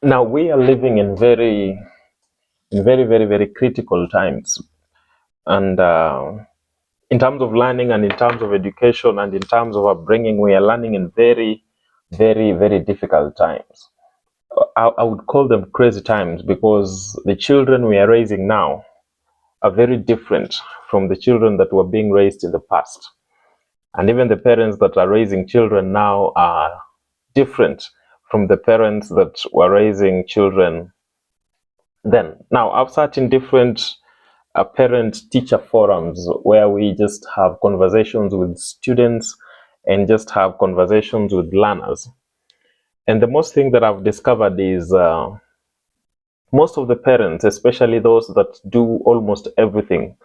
Now we are living in very critical times, and in terms of learning and in terms of education and in terms of upbringing, we are learning in very difficult times. I would call them crazy times because the children we are raising now are very different from the children that were being raised in the past. And even the parents that are raising children now are different from the parents that were raising children then. Now, I've sat in different parent-teacher forums where we just have conversations with students and just have conversations with learners. And the most thing that I've discovered is most of the parents, especially those that do almost everything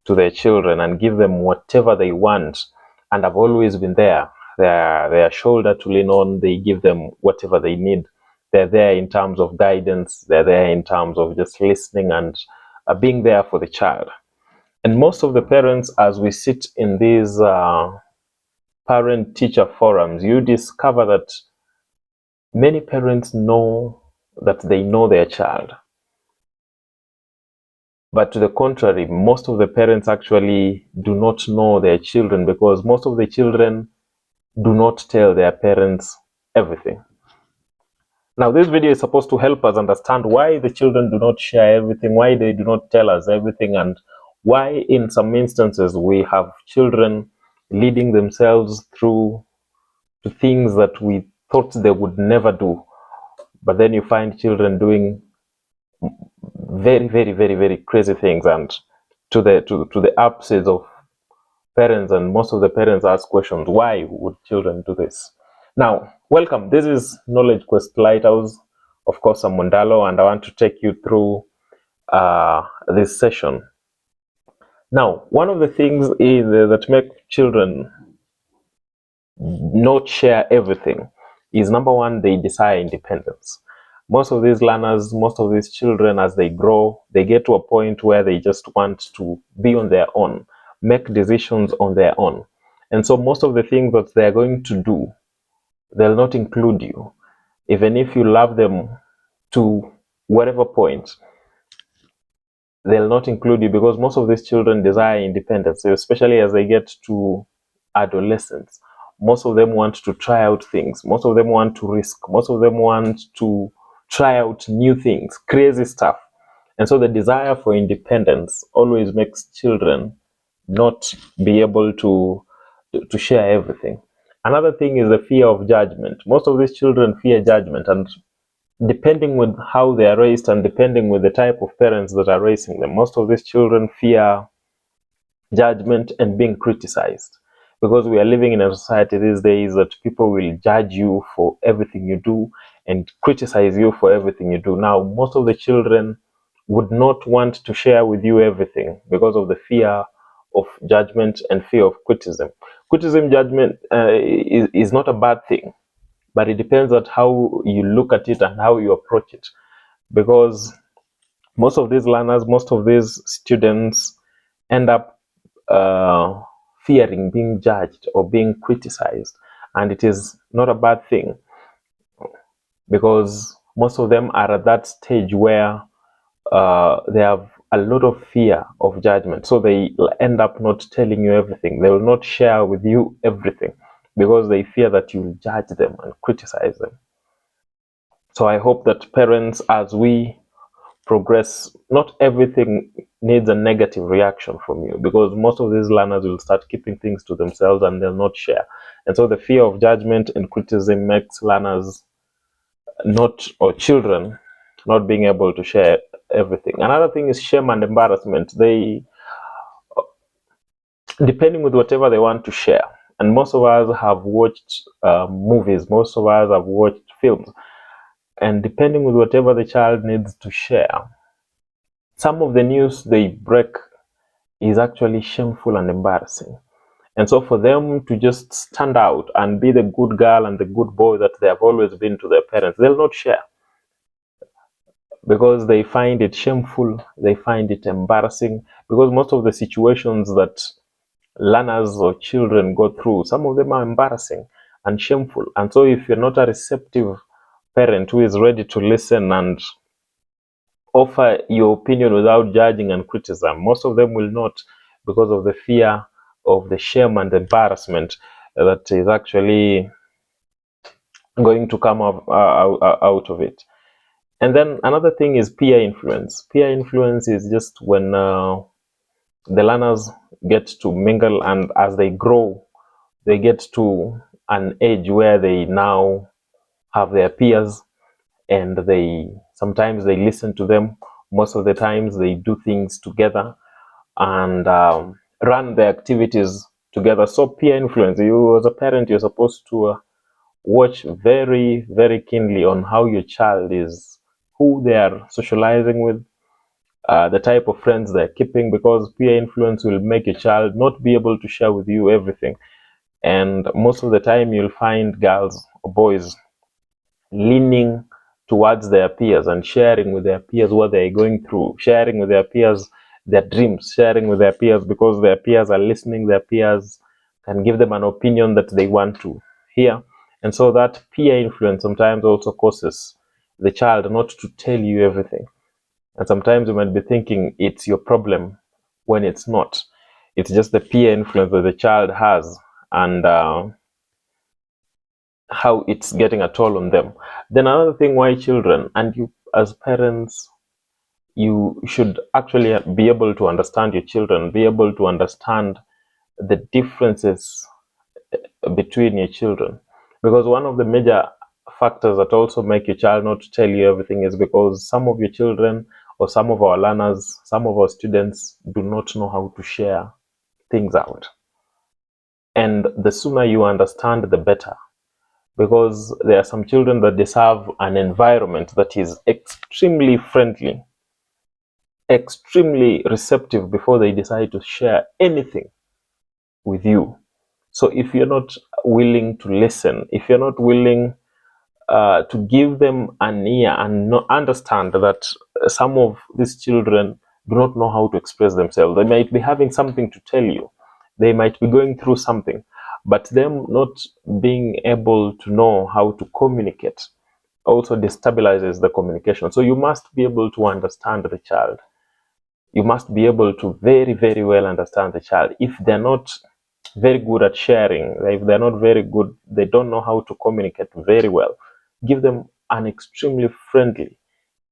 to their children and give them whatever they want and have always been there, their shoulder to lean on, they give them whatever they need. They're there in terms of guidance, they're there in terms of just listening and being there for the child. And most of the parents, as we sit in these parent-teacher forums, you discover that many parents know that they know their child. But to the contrary, most of the parents actually do not know their children because most of the children do not tell their parents everything. Now, this video is supposed to help us understand why the children do not share everything, why they do not tell us everything, and why in some instances we have children leading themselves through to things that we thought they would never do. But then you find children doing very crazy things, and to the upset of parents, and most of the parents ask questions, why would children do this? Now, welcome. This is Knowledge Quest Lighthouse. Of course, I'm Mondalo, and I want to take you through this session. Now, one of the things is that make children not share everything is, number one, they desire independence. Most of these learners, most of these children, as they grow, they get to a point where they just want to be on their own, make decisions on their own. And so most of the things that they're going to do, they'll not include you. Even if you love them to whatever point, they'll not include you because most of these children desire independence, especially as they get to adolescence. Most of them want to try out things. Most of them want to risk. Most of them want to try out new things, crazy stuff. And so the desire for independence always makes children not be able to share everything. Another thing is the fear of judgment. Most of these children fear judgment, and depending with how they are raised and depending with the type of parents that are raising them, most of these children fear judgment and being criticized, because we are living in a society these days that people will judge you for everything you do and criticize you for everything you do. Now, most of the children would not want to share with you everything because of the fear of judgment and fear of criticism. Judgment is not a bad thing, but it depends on how you look at it and how you approach it, because most of these learners, most of these students end up fearing being judged or being criticized, and it is not a bad thing because most of them are at that stage where they have a lot of fear of judgment, so they end up not telling you everything. They will not share with you everything because they fear that you will judge them and criticize them. So I hope that parents, as we progress, not everything needs a negative reaction from you, because most of these learners will start keeping things to themselves and they'll not share. And so the fear of judgment and criticism makes learners or children not being able to share everything. Another thing is shame and embarrassment. They, depending with whatever they want to share, and most of us have watched movies, most of us have watched films, and depending with whatever the child needs to share, some of the news they break is actually shameful and embarrassing. And so for them to just stand out and be the good girl and the good boy that they have always been to their parents, they'll not share because they find it shameful, they find it embarrassing, because most of the situations that learners or children go through, some of them are embarrassing and shameful. And so if you're not a receptive parent who is ready to listen and offer your opinion without judging and criticism. Most of them will not, because of the fear of the shame and embarrassment that is actually going to come out of it. And then another thing is peer influence. Peer influence is just when the learners get to mingle, and as they grow, they get to an age where they now have their peers, and sometimes they listen to them. Most of the times they do things together and run the activities together. So peer influence, you as a parent, you're supposed to watch very, very keenly on how your child is, who they are socializing with, the type of friends they're keeping, because peer influence will make your child not be able to share with you everything. And most of the time you'll find girls or boys leaning towards their peers and sharing with their peers what they're going through, sharing with their peers their dreams, sharing with their peers because their peers are listening, their peers can give them an opinion that they want to hear. And so that peer influence sometimes also causes the child not to tell you everything. And sometimes you might be thinking it's your problem when it's not. It's just the peer influence that the child has, and how it's getting a toll on them. Then another thing why children, and you as parents, you should actually be able to understand your children, be able to understand the differences between your children. Because one of the major factors that also make your child not to tell you everything is because some of your children or some of our learners, some of our students do not know how to share things out. And the sooner you understand, the better. Because there are some children that deserve an environment that is extremely friendly, extremely receptive before they decide to share anything with you. So if you're not willing to listen, if you're not willing to give them an ear and understand that some of these children do not know how to express themselves, they might be having something to tell you, they might be going through something, but them not being able to know how to communicate also destabilizes the communication. So you must be able to understand the child. You must be able to very, very well understand the child. If they're not very good at sharing, if they're not very good, they don't know how to communicate very well, give them an extremely friendly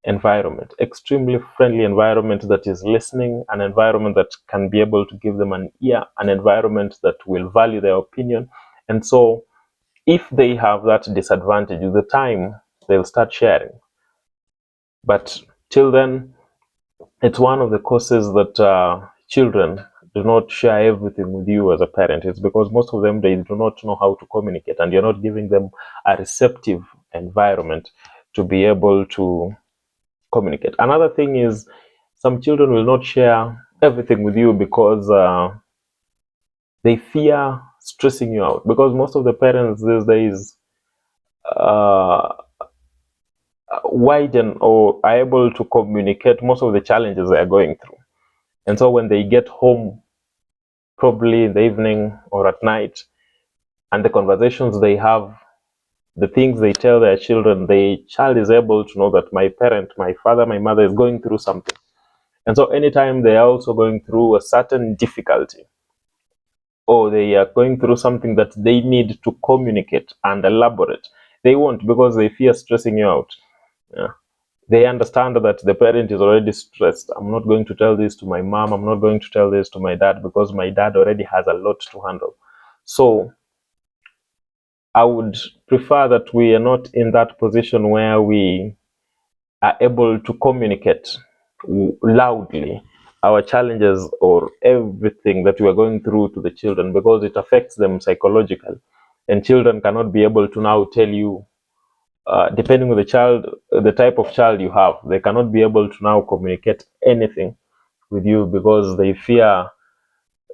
environment that is listening, an environment that can be able to give them an ear, an environment that will value their opinion. And so if they have that disadvantage, with the time they'll start sharing. But till then, it's one of the causes that children do not share everything with you as a parent. It's because most of them, they do not know how to communicate, and you're not giving them a receptive environment to be able to communicate. Another thing is some children will not share everything with you because they fear stressing you out, because most of the parents these days widen or are able to communicate most of the challenges they are going through. And so when they get home, probably in the evening or at night, and the conversations they have, the things they tell their children, the child is able to know that my parent, my father, my mother is going through something. And so anytime they are also going through a certain difficulty, or they are going through something that they need to communicate and elaborate, they won't, because they fear stressing you out. Yeah. They understand that the parent is already stressed. I'm not going to tell this to my mom. I'm not going to tell this to my dad because my dad already has a lot to handle. So I would prefer that we are not in that position where we are able to communicate loudly our challenges or everything that we are going through to the children, because it affects them psychologically. And children cannot be able to now tell you, depending on the child, the type of child you have, they cannot be able to now communicate anything with you because they fear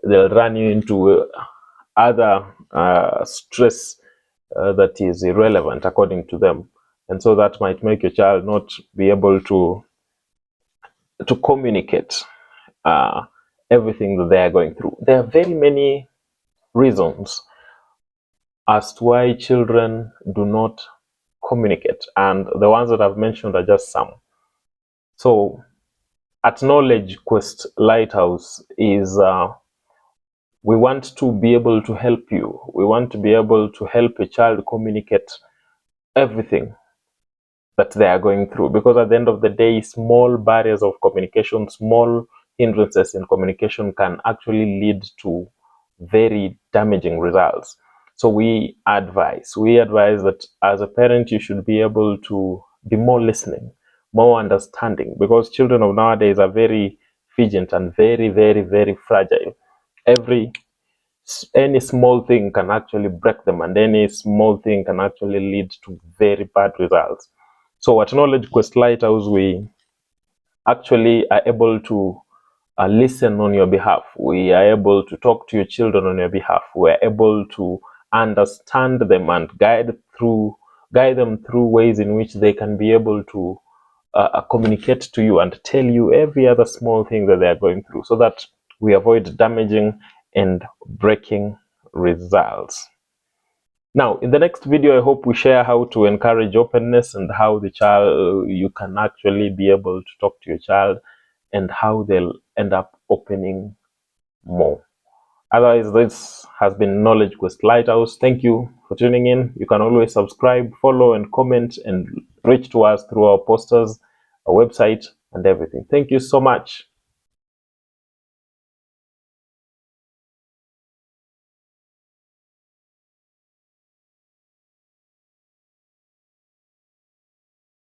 they'll run you into other stress that is irrelevant according to them. And so that might make your child not be able to communicate everything that they are going through. There are very many reasons as to why children do not communicate, and the ones that I've mentioned are just some. So at Knowledge Quest Lighthouse is we want to be able to help you. We want to be able to help a child communicate everything that they are going through, because at the end of the day, small barriers of communication, small hindrances in communication can actually lead to very damaging results. So we advise that as a parent, you should be able to be more listening, more understanding, because children of nowadays are very fidget and very, very, very fragile. Any small thing can actually break them, and any small thing can actually lead to very bad results. So at Knowledge Quest Lighthouse, we actually are able to listen on your behalf. We are able to talk to your children on your behalf. We are able to understand them and guide them through ways in which they can be able to communicate to you and tell you every other small thing that they are going through, so that we avoid damaging and breaking results. Now, in the next video, I hope we share how to encourage openness and how the child, you can actually be able to talk to your child and how they'll end up opening more. Otherwise, this has been Knowledge Quest Lighthouse. Thank you for tuning in. You can always subscribe, follow, and comment, and reach to us through our posters, our website, and everything. Thank you so much.